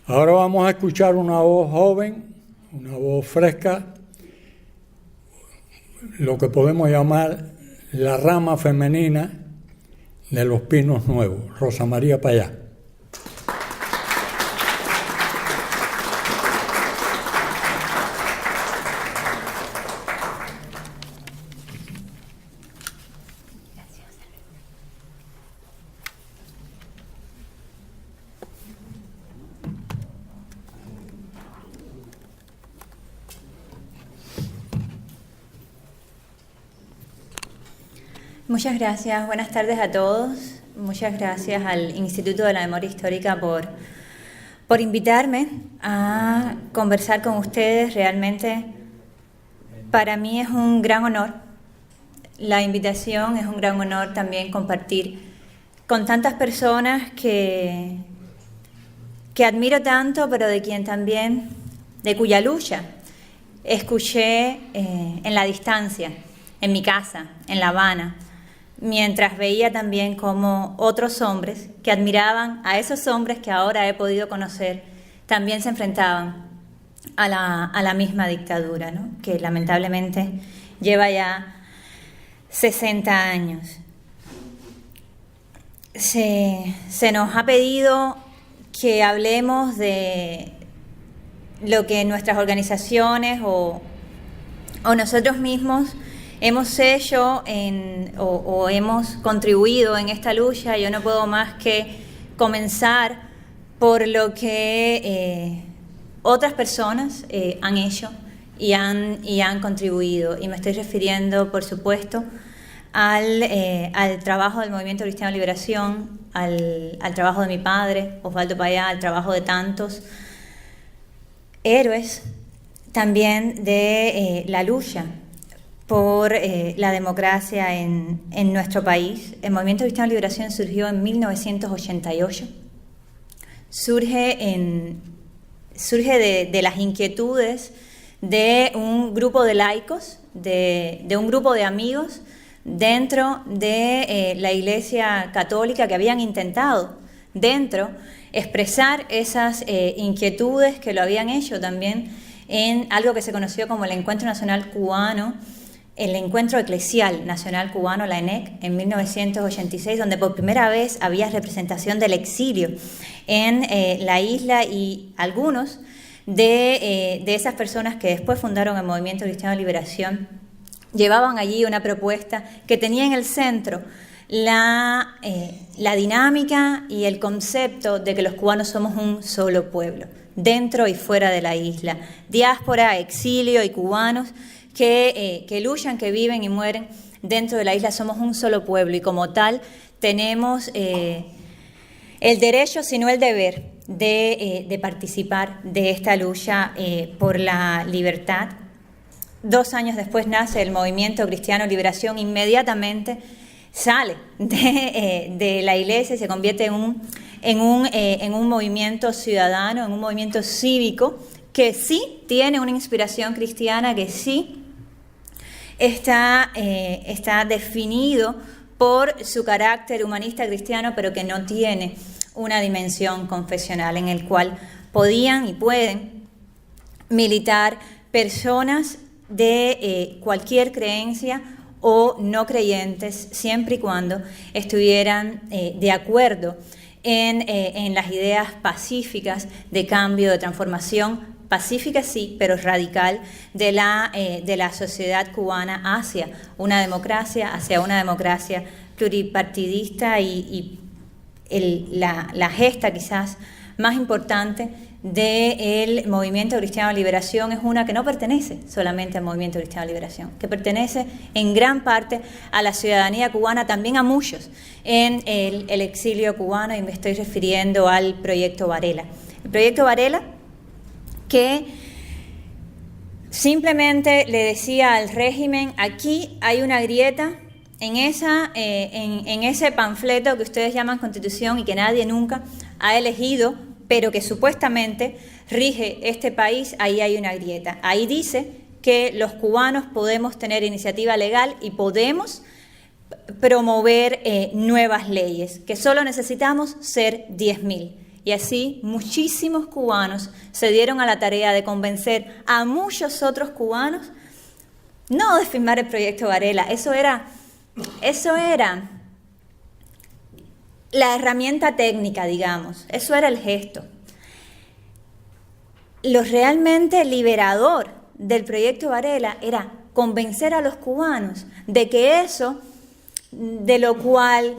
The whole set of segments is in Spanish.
Ahora vamos a escuchar una voz joven, una voz fresca, lo que podemos llamar la rama femenina de los Pinos Nuevos, Rosa María Payá. Muchas gracias, buenas tardes a todos. Muchas gracias al Instituto de la Memoria Histórica por invitarme a conversar con ustedes. Realmente para mí es un gran honor la invitación, es un gran honor también compartir con tantas personas que admiro tanto, pero de cuya lucha escuché en la distancia, en mi casa, en La Habana, mientras veía también cómo otros hombres que admiraban a esos hombres que ahora he podido conocer también se enfrentaban a la misma dictadura, ¿no? Que lamentablemente lleva ya 60 años. Se nos ha pedido que hablemos de lo que nuestras organizaciones o nosotros mismos hemos hecho o hemos contribuido en esta lucha. Yo no puedo más que comenzar por lo que otras personas han hecho y han contribuido. Y me estoy refiriendo, por supuesto, al trabajo del Movimiento Cristiano de Liberación, al trabajo de mi padre, Osvaldo Payá, al trabajo de tantos héroes también de la lucha por la democracia en nuestro país. El Movimiento Cristiano de Liberación surgió en 1988. Surge de las inquietudes de un grupo de laicos, de un grupo de amigos dentro de la Iglesia Católica que habían intentado expresar esas inquietudes, que lo habían hecho también en algo que se conoció como el Encuentro Nacional Cubano, el Encuentro Eclesial Nacional Cubano, la ENEC, en 1986, donde por primera vez había representación del exilio en la isla, y algunos de esas personas que después fundaron el Movimiento Cristiano de Liberación llevaban allí una propuesta que tenía en el centro la dinámica y el concepto de que los cubanos somos un solo pueblo, dentro y fuera de la isla, diáspora, exilio y cubanos que luchan, que viven y mueren dentro de la isla. Somos un solo pueblo y como tal tenemos el derecho, si no el deber, de participar de esta lucha por la libertad. 2 años después nace el Movimiento Cristiano de Liberación. Inmediatamente sale de la iglesia y se convierte en un movimiento ciudadano, en un movimiento cívico que sí tiene una inspiración cristiana, que sí está definido por su carácter humanista cristiano, pero que no tiene una dimensión confesional, en el cual podían y pueden militar personas de cualquier creencia o no creyentes, siempre y cuando estuvieran de acuerdo en las ideas pacíficas de cambio, de transformación, pacífica sí, pero radical, de la sociedad cubana hacia una democracia pluripartidista, y la gesta quizás más importante del Movimiento Cristiano de Liberación es una que no pertenece solamente al Movimiento Cristiano de Liberación, que pertenece en gran parte a la ciudadanía cubana, también a muchos en el exilio cubano, y me estoy refiriendo al Proyecto Varela. El Proyecto Varela, que simplemente le decía al régimen: aquí hay una grieta en ese panfleto que ustedes llaman Constitución y que nadie nunca ha elegido, pero que supuestamente rige este país. Ahí hay una grieta. Ahí dice que los cubanos podemos tener iniciativa legal y podemos promover nuevas leyes, que solo necesitamos ser 10.000. Y así muchísimos cubanos se dieron a la tarea de convencer a muchos otros cubanos no de firmar el proyecto Varela. Eso era la herramienta técnica, digamos. Eso era el gesto. Lo realmente liberador del proyecto Varela era convencer a los cubanos de que eso, de lo cual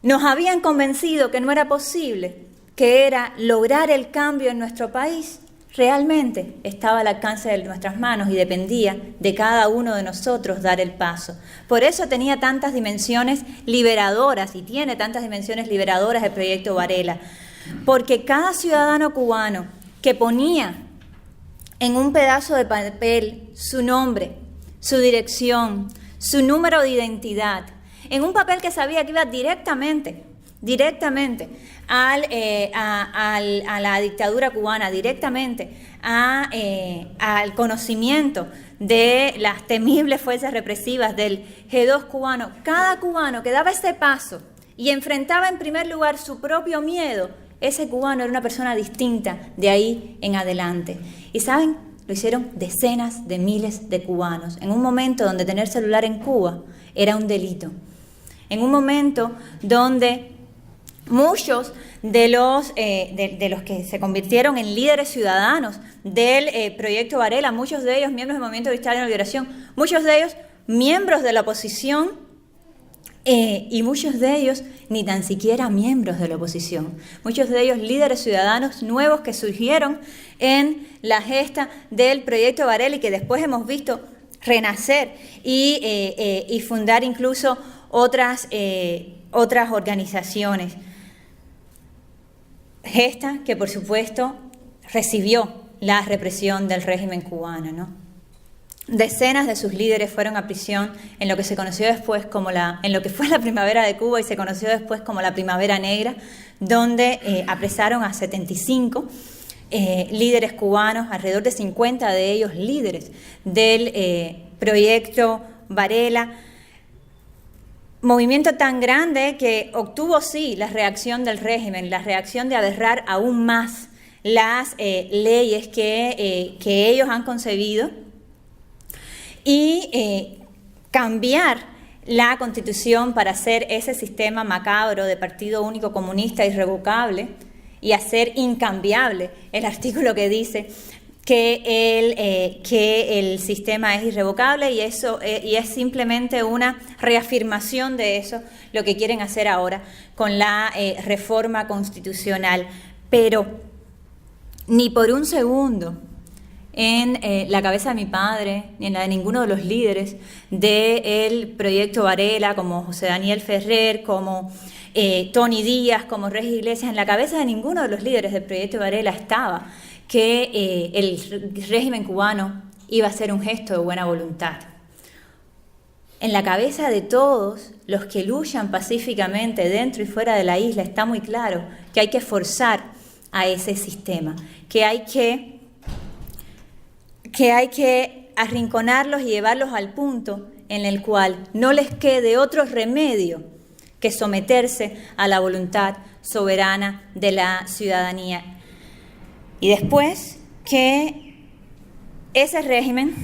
nos habían convencido que no era posible, que era lograr el cambio en nuestro país, realmente estaba al alcance de nuestras manos y dependía de cada uno de nosotros dar el paso. Por eso tenía tantas dimensiones liberadoras y tiene tantas dimensiones liberadoras el proyecto Varela, porque cada ciudadano cubano que ponía en un pedazo de papel su nombre, su dirección, su número de identidad, en un papel que sabía que iba directamente a la dictadura cubana, directamente al conocimiento de las temibles fuerzas represivas del G2 cubano. Cada cubano que daba ese paso y enfrentaba en primer lugar su propio miedo, ese cubano era una persona distinta de ahí en adelante. Y ¿saben? Lo hicieron decenas de miles de cubanos, en un momento donde tener celular en Cuba era un delito, en un momento donde muchos de los que se convirtieron en líderes ciudadanos del proyecto Varela, muchos de ellos miembros del Movimiento Cristiano de Liberación, muchos de ellos miembros de la oposición, y muchos de ellos ni tan siquiera miembros de la oposición, muchos de ellos líderes ciudadanos nuevos que surgieron en la gesta del proyecto Varela y que después hemos visto renacer y fundar incluso otras organizaciones. Gesta que por supuesto recibió la represión del régimen cubano, ¿no? Decenas de sus líderes fueron a prisión en lo que se conoció después en lo que fue la Primavera de Cuba y se conoció después como la Primavera Negra, donde apresaron a 75 líderes cubanos, alrededor de 50 de ellos líderes del proyecto Varela. Movimiento tan grande que obtuvo sí la reacción del régimen, la reacción de aberrar aún más las leyes que ellos han concebido y cambiar la Constitución para hacer ese sistema macabro de partido único comunista irrevocable y hacer incambiable el artículo que dice que el sistema es irrevocable y es simplemente una reafirmación de eso lo que quieren hacer ahora con la reforma constitucional. Pero ni por un segundo en la cabeza de mi padre, ni en la de ninguno de los líderes del proyecto Varela, como José Daniel Ferrer, como Tony Díaz, como Regis Iglesias, en la cabeza de ninguno de los líderes del proyecto Varela estaba que el régimen cubano iba a ser un gesto de buena voluntad. En la cabeza de todos los que luchan pacíficamente dentro y fuera de la isla está muy claro que hay que forzar a ese sistema, que hay que arrinconarlos y llevarlos al punto en el cual no les quede otro remedio que someterse a la voluntad soberana de la ciudadanía. Y después que ese régimen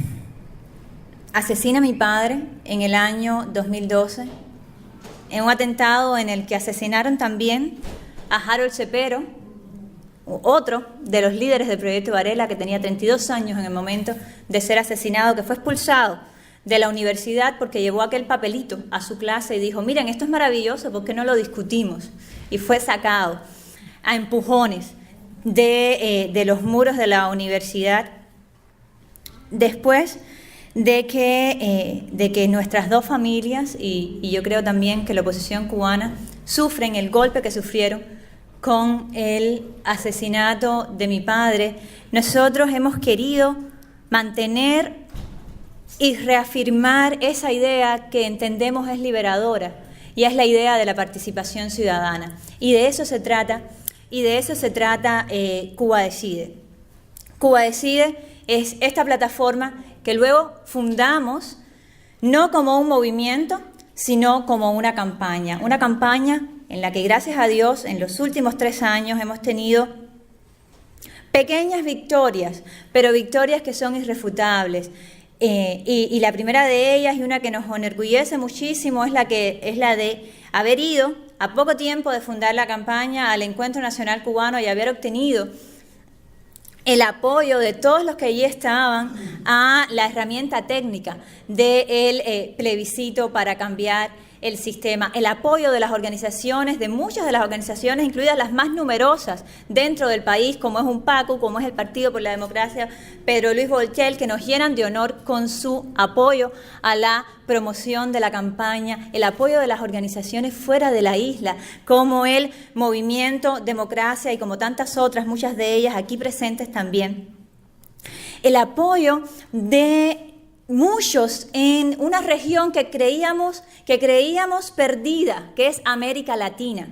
asesina a mi padre en el año 2012, en un atentado en el que asesinaron también a Harold Cepero, otro de los líderes del proyecto Varela, que tenía 32 años en el momento de ser asesinado, que fue expulsado de la universidad porque llevó aquel papelito a su clase y dijo: miren, esto es maravilloso, ¿por qué no lo discutimos? Y fue sacado a empujones de los muros de la universidad después de que nuestras dos familias y yo creo también que la oposición cubana sufren el golpe que sufrieron con el asesinato de mi padre. Nosotros hemos querido mantener y reafirmar esa idea que entendemos es liberadora, y es la idea de la participación ciudadana. Y de eso se trata, Cuba Decide. Cuba Decide es esta plataforma que luego fundamos no como un movimiento, sino como una campaña en la que gracias a Dios en los últimos 3 años hemos tenido pequeñas victorias, pero victorias que son irrefutables. Y la primera de ellas, y una que nos enorgullece muchísimo, es la de haber ido a poco tiempo de fundar la campaña al Encuentro Nacional Cubano y haber obtenido el apoyo de todos los que allí estaban a la herramienta técnica del plebiscito para cambiar el sistema, el apoyo de las organizaciones, de muchas de las organizaciones, incluidas las más numerosas dentro del país, como es UNPACU, como es el Partido por la Democracia, Pedro Luis Volchel, que nos llenan de honor con su apoyo a la promoción de la campaña, el apoyo de las organizaciones fuera de la isla, como el Movimiento Democracia y como tantas otras, muchas de ellas aquí presentes también. El apoyo de muchos en una región que creíamos perdida, que es América Latina,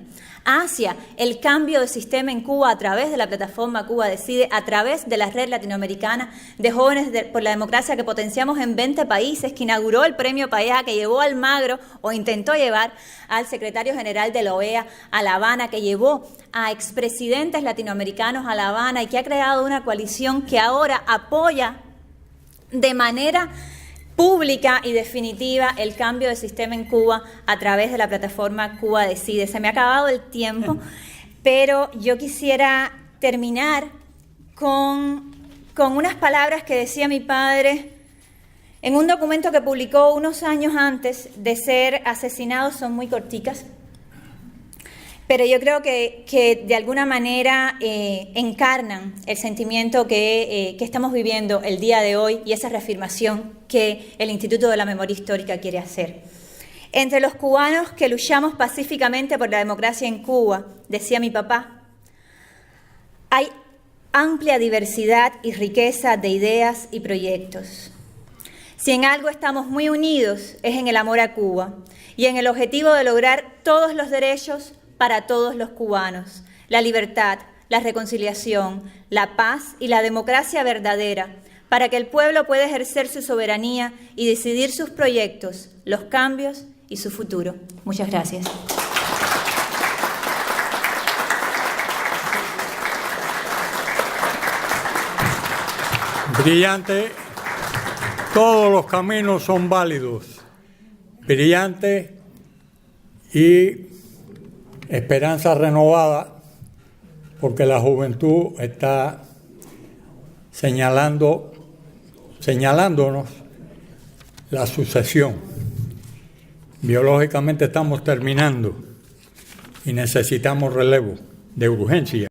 hacia el cambio de sistema en Cuba a través de la plataforma Cuba Decide, a través de la red latinoamericana de jóvenes por la democracia que potenciamos en 20 países, que inauguró el premio Payá, que llevó a Almagro, o intentó llevar al secretario general de la OEA a La Habana, que llevó a expresidentes latinoamericanos a La Habana y que ha creado una coalición que ahora apoya de manera pública y definitiva el cambio de sistema en Cuba a través de la plataforma Cuba Decide. Se me ha acabado el tiempo, pero yo quisiera terminar con unas palabras que decía mi padre en un documento que publicó unos años antes de ser asesinado. Son muy corticas, pero yo creo que de alguna manera encarnan el sentimiento que estamos viviendo el día de hoy y esa reafirmación que el Instituto de la Memoria Histórica quiere hacer. Entre los cubanos que luchamos pacíficamente por la democracia en Cuba, decía mi papá, hay amplia diversidad y riqueza de ideas y proyectos. Si en algo estamos muy unidos es en el amor a Cuba y en el objetivo de lograr todos los derechos para todos los cubanos, la libertad, la reconciliación, la paz y la democracia verdadera, para que el pueblo pueda ejercer su soberanía y decidir sus proyectos, los cambios y su futuro. Muchas gracias. Brillante, todos los caminos son válidos. Brillante y esperanza renovada, porque la juventud está señalándonos la sucesión. Biológicamente estamos terminando y necesitamos relevo de urgencia.